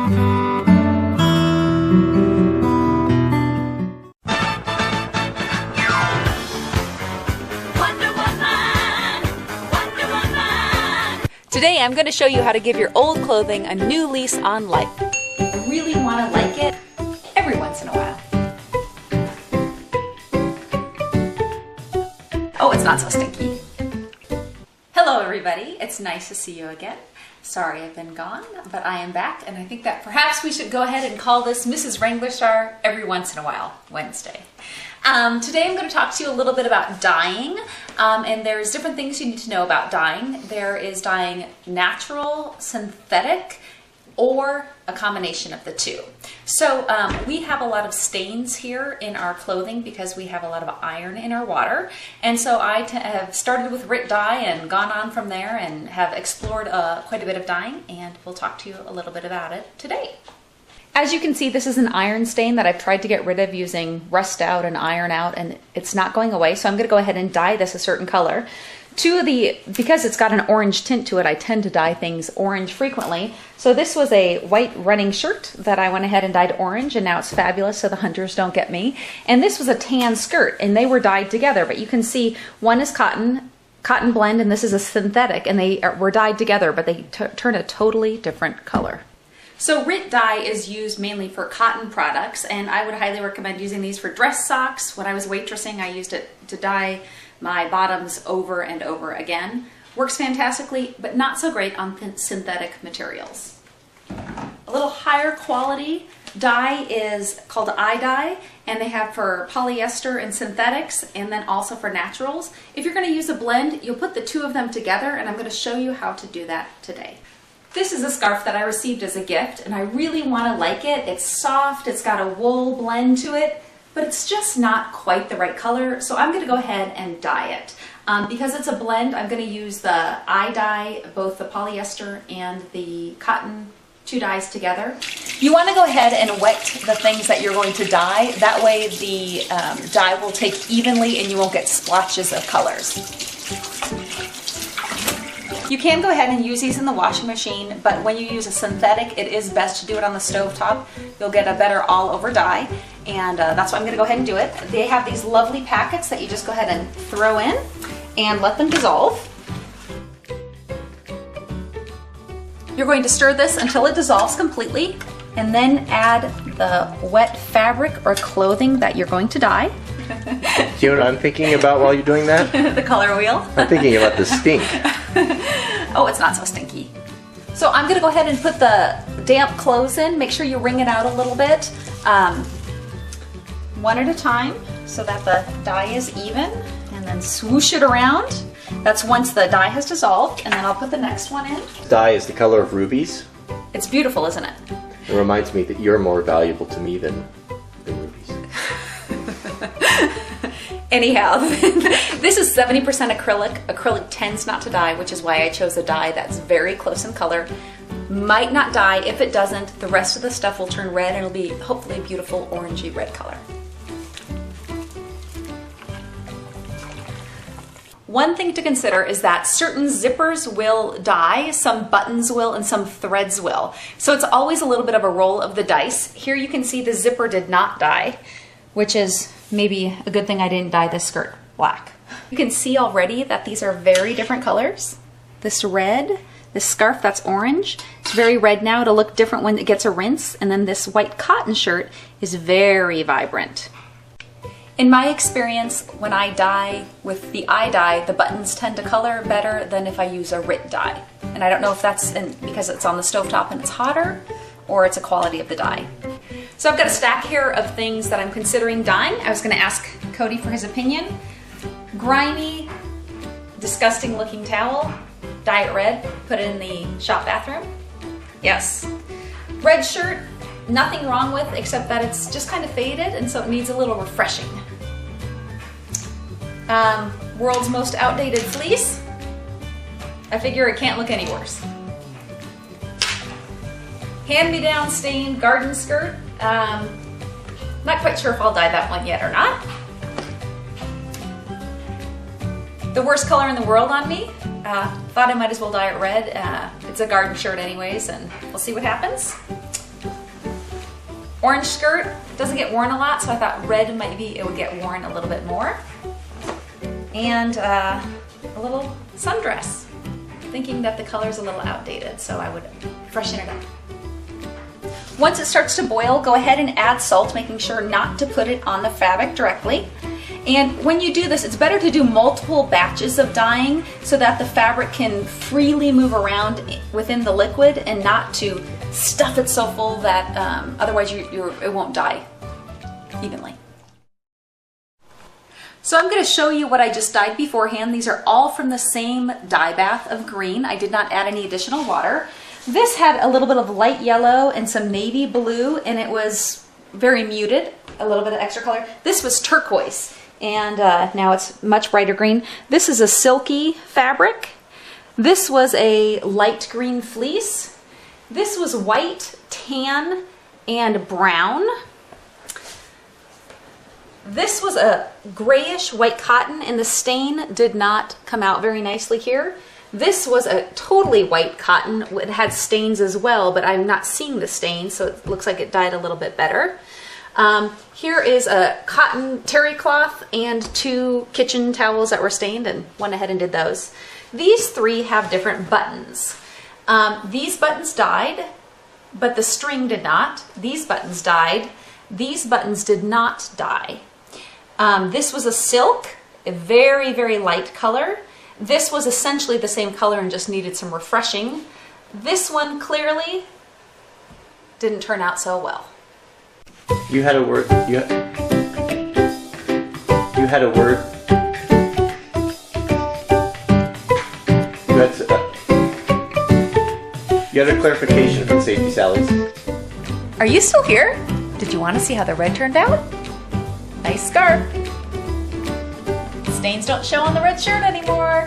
Today I'm going to show you how to give your old clothing a new lease on life. You really want to like it every once in a while. Oh, it's not so stinky. Hello everybody, it's nice to see you again. Sorry I've been gone, but I am back, and I think that perhaps we should go ahead and call this Mrs. Wranglerstar every once in a while, Wednesday. Today I'm going to talk to you a little bit about dyeing, and there's different things you need to know about dyeing. There is dyeing natural, synthetic, or a combination of the two. So we have a lot of stains here in our clothing because we have a lot of iron in our water, and so I have started with RIT dye and gone on from there and have explored quite a bit of dyeing, and we'll talk to you a little bit about it today. As you can see, this is an iron stain that I've tried to get rid of using rust out and iron out, and it's not going away, so I'm going to go ahead and dye this a certain color. Because it's got an orange tint to it, I tend to dye things orange frequently. So this was a white running shirt that I went ahead and dyed orange, and now it's fabulous so the hunters don't get me. And this was a tan skirt, and they were dyed together, but you can see one is cotton blend, and this is a synthetic, and they were dyed together, but they turn a totally different color. So RIT dye is used mainly for cotton products, and I would highly recommend using these for dress socks. When I was waitressing, I used it to dye my bottoms over and over again. Works fantastically, but not so great on synthetic materials. A little higher quality dye is called iDye, and they have for polyester and synthetics, and then also for naturals. If you're going to use a blend, you'll put the two of them together, and I'm going to show you how to do that today. This is a scarf that I received as a gift, and I really want to like it. It's soft, it's got a wool blend to it, but it's just not quite the right color, so I'm going to go ahead and dye it. Because it's a blend, I'm going to use the iDye, both the polyester and the cotton, two dyes together. You want to go ahead and wet the things that you're going to dye. That way the dye will take evenly and you won't get splotches of colors. You can go ahead and use these in the washing machine, but when you use a synthetic, it is best to do it on the stovetop. You'll get a better all-over dye, and that's why I'm going to go ahead and do it. They have these lovely packets that you just go ahead and throw in and let them dissolve. You're going to stir this until it dissolves completely, and then add the wet fabric or clothing that you're going to dye. You know what I'm thinking about while you're doing that? The color wheel. I'm thinking about the stink. Oh, it's not so stinky. So I'm gonna go ahead and put the damp clothes in. Make sure you wring it out a little bit, one at a time, so that the dye is even, and then swoosh it around. That's once the dye has dissolved, and then I'll put the next one in. Dye is the color of rubies. It's beautiful, isn't it? It reminds me that you're more valuable to me than rubies. Anyhow, this is 70% acrylic. Acrylic tends not to dye, which is why I chose a dye that's very close in color. Might not dye. If it doesn't, the rest of the stuff will turn red, and it'll be hopefully a beautiful orangey red color. One thing to consider is that certain zippers will dye, some buttons will, and some threads will. So it's always a little bit of a roll of the dice. Here you can see the zipper did not dye, which is maybe a good thing I didn't dye this skirt black. You can see already that these are very different colors. This red, this scarf that's orange, it's very red now. It'll look different when it gets a rinse. And then this white cotton shirt is very vibrant. In my experience, when I dye with the iDye, the buttons tend to color better than if I use a RIT dye. And I don't know if that's because it's on the stovetop and it's hotter, or it's a quality of the dye. So I've got a stack here of things that I'm considering dyeing. I was going to ask Cody for his opinion. Grimy, disgusting looking towel, dye it red, put it in the shop bathroom. Yes. Red shirt, nothing wrong with except that it's just kind of faded, and so it needs a little refreshing. World's most outdated fleece. I figure it can't look any worse. Hand-me-down stained garden skirt. Not quite sure if I'll dye that one yet or not. The worst color in the world on me. Thought I might as well dye it red. It's a garden shirt anyways, and we'll see what happens. orange skirt. Doesn't get worn a lot, so I thought red maybe it would get worn a little bit more. And a little sundress, thinking that the color's a little outdated, so I would freshen it up. Once it starts to boil, go ahead and add salt, making sure not to put it on the fabric directly. And when you do this, it's better to do multiple batches of dyeing so that the fabric can freely move around within the liquid and not to stuff it so full that otherwise it won't dye evenly. So I'm going to show you what I just dyed beforehand. These are all from the same dye bath of green. I did not add any additional water. This had a little bit of light yellow and some navy blue, and it was very muted, a little bit of extra color. This was turquoise, and now it's much brighter green. This is a silky fabric. This was a light green fleece. This was white, tan, and brown. This was a grayish white cotton, and the stain did not come out very nicely here. This was a totally white cotton. It had stains as well, but I'm not seeing the stain, so it looks like it dyed a little bit better. Here is a cotton terry cloth and 2 kitchen towels that were stained, and went ahead and did those. These 3 have different buttons. These buttons dyed, but the string did not. These buttons dyed. These buttons did not dye. This was a silk, a very, very light color. This was essentially the same color and just needed some refreshing. This one clearly didn't turn out so well. You had a word. You had a word. You had a clarification from Safety Sally's. Are you still here? Did you want to see how the red turned out? Nice scarf. Stains don't show on the red shirt anymore.